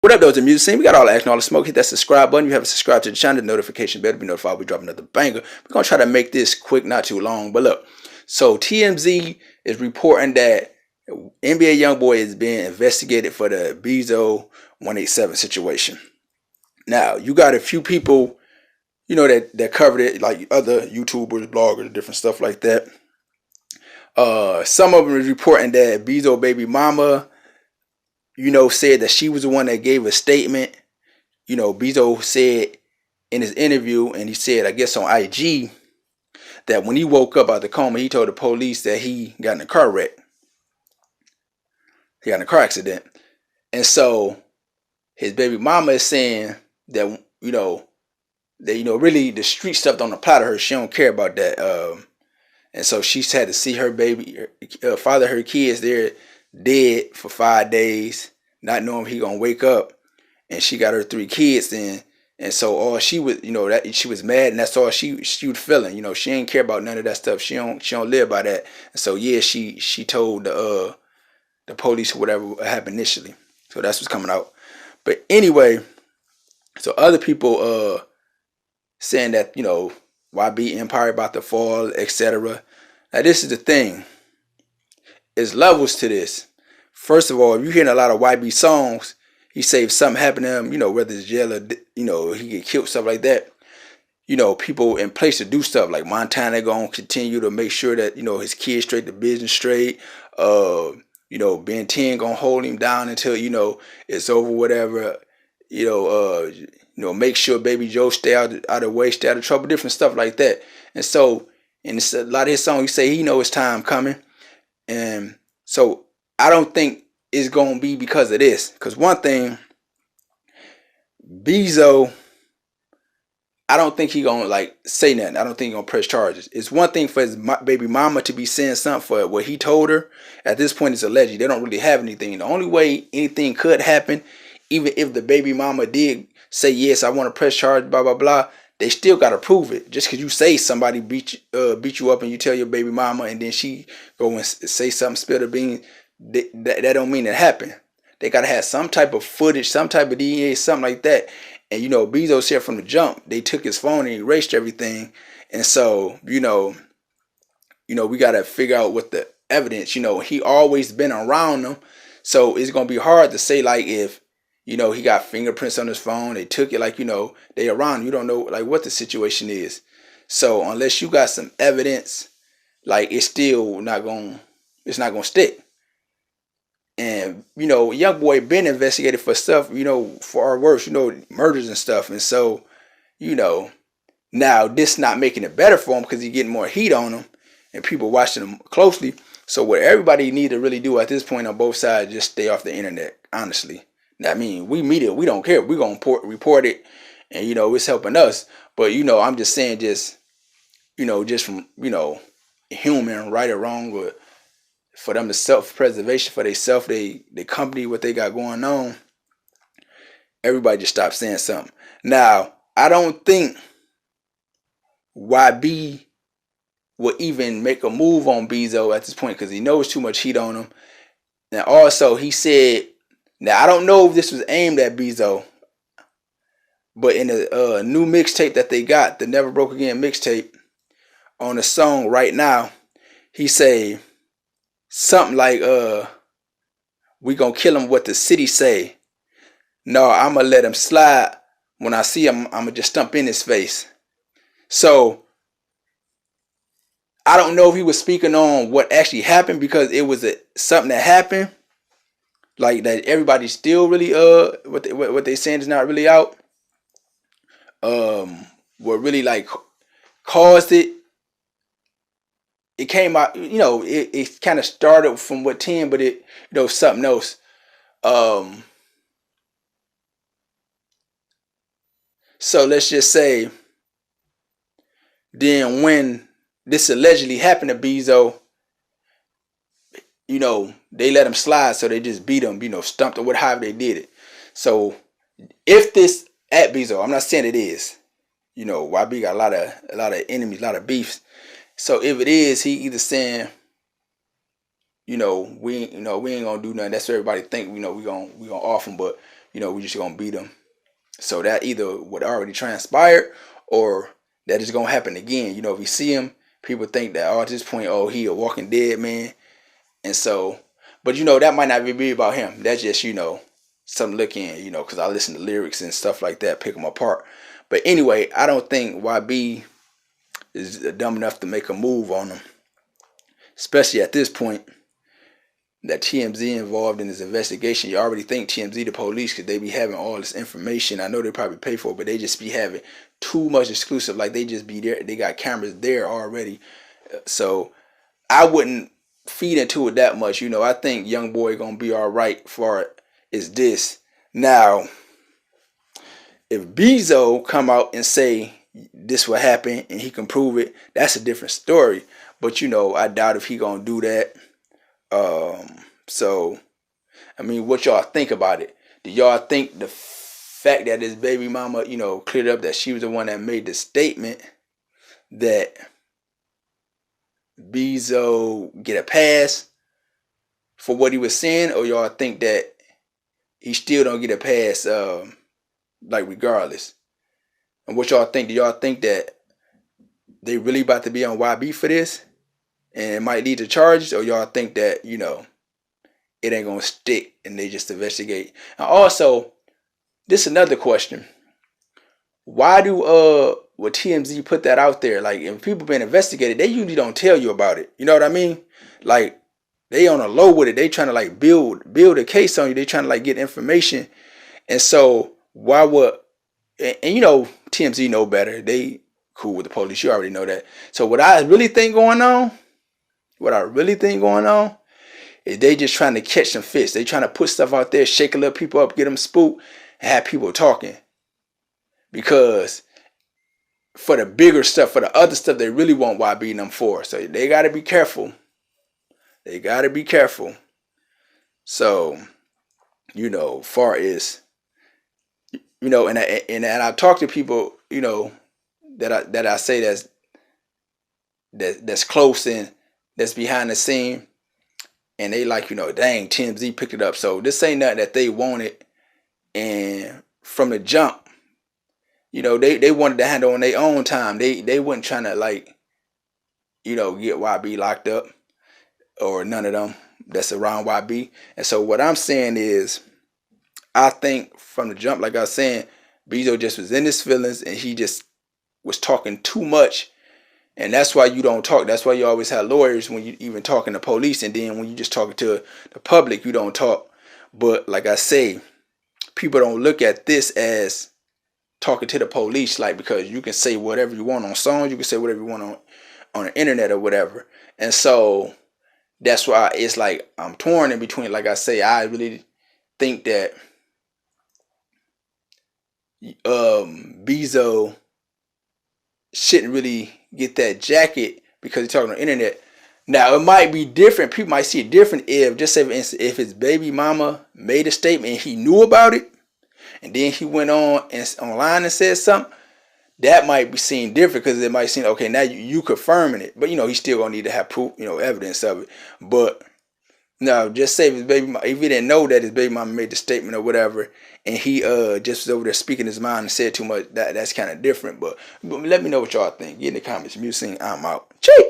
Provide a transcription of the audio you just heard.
What up, though? It's the music scene. We got all the action, all the smoke. Hit that subscribe button. You haven't subscribed to the channel. The notification bell to be notified we drop another banger. We're gonna try to make this quick, not too long. But look, so TMZ is reporting that NBA Youngboy is being investigated for the Bezo 187 situation. Now, you got a few people, that covered it, like other YouTubers, bloggers, different stuff like that. Some of them is reporting that Bezo baby mama, said that she was the one that gave a statement. Bezo said in his interview, and he said, I guess on IG, that when he woke up out the coma, he told the police that he got in a car wreck. He got in a car accident. And so his baby mama is saying that, really the street stuff don't apply to her. She don't care about that. And so she's had to see her baby, father, her kids, they're dead for 5 days, not knowing if he gonna wake up. And she got her 3 kids then. And so all she was, that she was mad, and that's all she was feeling. She ain't care about none of that stuff. She don't live by that. And so yeah, she told the police whatever happened initially. So that's what's coming out. But anyway, so other people saying that, YB Empire about to fall, etc. Now this is the thing. There's levels to this. First of all, if you're hearing a lot of YB songs, he say if something happened to him, whether it's jail or, he get killed, stuff like that, people in place to do stuff like Montana gonna continue to make sure that, his kids straight, the business straight. Ben 10 gonna hold him down until, it's over, whatever. Make sure Baby Joe stay out of the way, stay out of trouble, different stuff like that. And so, in a lot of his songs, he say he know his time coming. And so I don't think it's gonna be because of this. Because one thing, Bezo, I don't think he gonna say nothing. I don't think he gonna press charges. It's one thing for his baby mama to be saying something for what he told her. At this point, it's alleged. They don't really have anything. The only way anything could happen, even if the baby mama did say yes, I want to press charge, blah blah blah, they still gotta prove it. Just because you say somebody beat you up and you tell your baby mama, and then she go and say something, spill the beans, that don't mean it happened. They gotta have some type of footage, some type of DNA, something like that. And Bezo said from the jump, they took his phone and erased everything. And so, we gotta figure out what the evidence. He always been around them, so it's gonna be hard to say if he got fingerprints on his phone, they took it, they around. You don't know what the situation is. So unless you got some evidence, it's still not gonna stick. And Youngboy been investigated for stuff, for our worse, murders and stuff. And so, now this not making it better for him because he's getting more heat on him and people watching him closely. So what everybody need to really do at this point on both sides, just stay off the internet, honestly. I mean, we media, we don't care. We're going to report it, and, it's helping us. But, I'm just saying just from, human, right or wrong, or for them to self-preservation, for themselves, they company, what they got going on, everybody just stop saying something. Now, I don't think YB will even make a move on Bezo at this point because he knows too much heat on him. Now, also, he said, now, I don't know if this was aimed at Bezo, but in the new mixtape that they got, the Never Broke Again mixtape, on the song Right Now, he say something like, we gonna kill him what the city say. No, I'm gonna let him slide. When I see him, I'm gonna just stump in his face. So, I don't know if he was speaking on what actually happened because it was something that happened. That everybody's still really what they saying is not really out. What really caused it. It came out, it kind of started from what 10, but it something else. So let's just say then when this allegedly happened to Bezo, they let him slide, so they just beat him, stumped or whatever they did it. So if this at Bezo, I'm not saying it is, YB got a lot of enemies, a lot of beefs. So if it is, he either saying, we ain't gonna do nothing. That's what everybody think. We gonna off him, but we just gonna beat them. So that either would already transpired or that is gonna happen again. If you see him, people think that at this point, he a walking dead man. And so, but that might not be about him. That's just, something to look in, because I listen to lyrics and stuff like that, pick them apart. But anyway, I don't think YB is dumb enough to make a move on him, especially at this point that TMZ involved in this investigation. You already think TMZ the police because they be having all this information. I know they probably pay for it, but they just be having too much exclusive. Like they just be there. They got cameras there already. So I wouldn't feed into it that much. I think Youngboy gonna be all right for it. Is this now? If Bezo come out and say this will happen and he can prove it, that's a different story. But I doubt if he gonna do that. So, I mean, what y'all think about it? Do y'all think the fact that his baby mama, cleared up that she was the one that made the statement that Bezo get a pass for what he was saying, or y'all think that he still don't get a pass, regardless? And what y'all think? Do y'all think that they really about to be on YB for this and it might lead to charges, or y'all think that it ain't gonna stick and they just investigate? And also, this is another question: why do would TMZ put that out there? Like, if people been investigated, they usually don't tell you about it. You know what I mean? Like, they on a low with it. They trying to build a case on you. They trying to get information. And so why would and TMZ know better. They cool with the police. You already know that. So what I really think going on is they just trying to catch some fish. They trying to put stuff out there, shake a little people up, get them spooked, and have people talking. Because for the bigger stuff, for the other stuff, they really want YB and them for. So they got to be careful. So, far as, and I talk to people, that I say that's close and that's behind the scene, and they like, dang, TMZ picked it up. So this ain't nothing that they wanted, and from the jump, they wanted to handle on their own time. They wasn't trying to get YB locked up or none of them that's around YB. And so what I'm saying is, I think from the jump, like I was saying, Bezo just was in his feelings and he just was talking too much. And that's why you don't talk. That's why you always have lawyers when you even talking to police. And then when you just talking to the public, you don't talk. But like I say, people don't look at this as talking to the police, because you can say whatever you want on songs. You can say whatever you want on the internet or whatever. And so that's why it's like I'm torn in between. Like I say, I really think that Bezo shouldn't really get that jacket because he's talking on the internet. Now, it might be different. People might see it different if, just say for instance, if his baby mama made a statement and he knew about it, and then he went on and online and said something. That might be seen different because it might seem, okay, now you confirming it. But, he still going to need to have proof, evidence of it. But, no, just say if his baby mama, if he didn't know that his baby mama made the statement or whatever, and he just was over there speaking his mind and said too much, that's kind of different. But let me know what y'all think. Get in the comments. Musing, I'm out. Cheap.